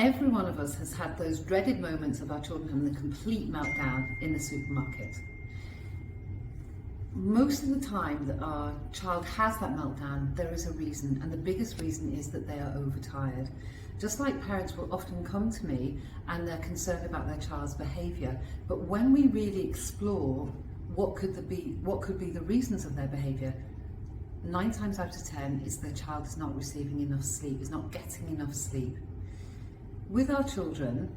Every one of us has had those dreaded moments of our children having the complete meltdown in the supermarket. Most of the time that our child has that meltdown, there is a reason, and the biggest reason is that they are overtired. Just like parents will often come to me and they're concerned about their child's behaviour, but when we really explore what could be the reasons of their behaviour, 9 times out of 10 is their child is not receiving enough sleep, is not getting enough sleep. With our children,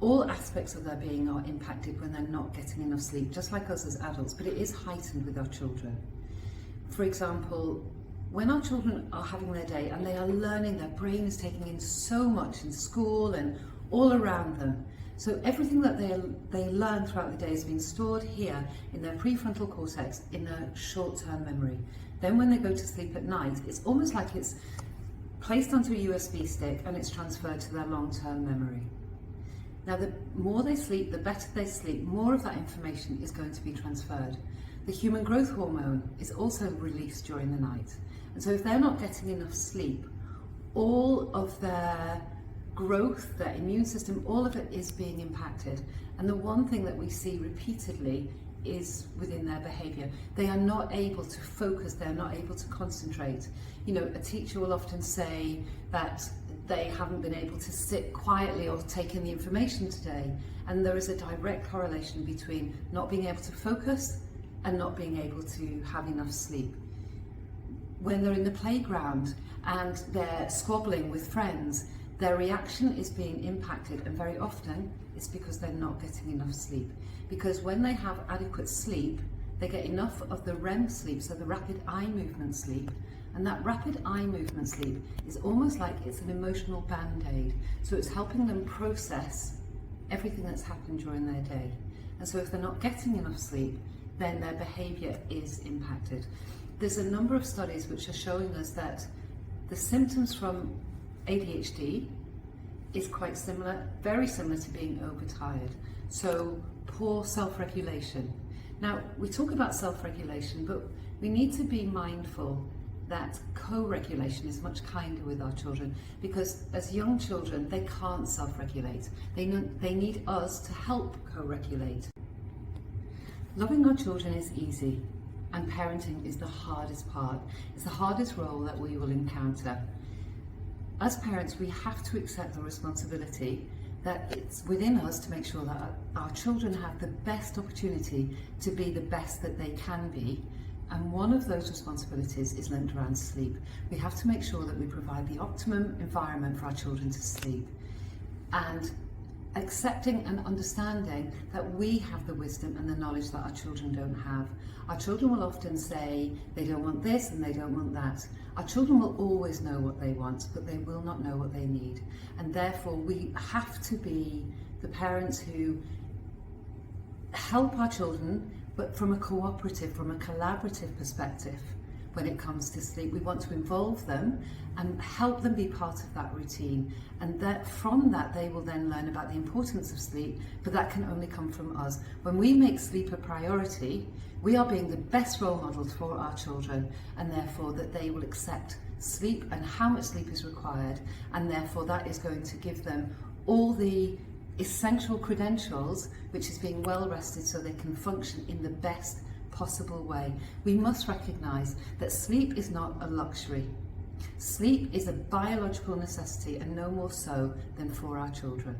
all aspects of their being are impacted when they're not getting enough sleep, just like us as adults, but it is heightened with our children. For example, when our children are having their day and they are learning, their brain is taking in so much in school and all around them. So everything that they learn throughout the day is being stored here in their prefrontal cortex in their short-term memory. Then when they go to sleep at night, it's almost like it's placed onto a USB stick and it's transferred to their long-term memory. Now, the more they sleep, the better they sleep, more of that information is going to be transferred. The human growth hormone is also released during the night. And so if they're not getting enough sleep, all of their growth, their immune system, all of it is being impacted. And the one thing that we see repeatedly is within their behaviour. They are not able to focus, they're not able to concentrate. You know, a teacher will often say that they haven't been able to sit quietly or take in the information today, and there is a direct correlation between not being able to focus and not being able to have enough sleep. When they're in the playground and they're squabbling with friends, their reaction is being impacted, and very often it's because they're not getting enough sleep. Because when they have adequate sleep, they get enough of the REM sleep, so the rapid eye movement sleep, and that rapid eye movement sleep is almost like it's an emotional band-aid. So it's helping them process everything that's happened during their day. And so if they're not getting enough sleep, then their behaviour is impacted. There's a number of studies which are showing us that the symptoms from ADHD is quite similar, very similar to being overtired. So poor self-regulation. Now, we talk about self-regulation, but we need to be mindful that co-regulation is much kinder with our children, because as young children, they can't self-regulate. They need us to help co-regulate. Loving our children is easy, and parenting is the hardest part. It's the hardest role that we will encounter. As parents, we have to accept the responsibility that it's within us to make sure that our children have the best opportunity to be the best that they can be. And one of those responsibilities is linked around sleep. We have to make sure that we provide the optimum environment for our children to sleep. And accepting and understanding that we have the wisdom and the knowledge that our children don't have. Our children will often say they don't want this and they don't want that. Our children will always know what they want, but they will not know what they need. And therefore we have to be the parents who help our children, but from a cooperative, from a collaborative perspective. When it comes to sleep, we want to involve them and help them be part of that routine, and that from that they will then learn about the importance of sleep, but that can only come from us. When we make sleep a priority, we are being the best role models for our children, and therefore that they will accept sleep and how much sleep is required, and therefore that is going to give them all the essential credentials, which is being well rested so they can function in the best possible way. We must recognise that sleep is not a luxury. Sleep is a biological necessity, and no more so than for our children.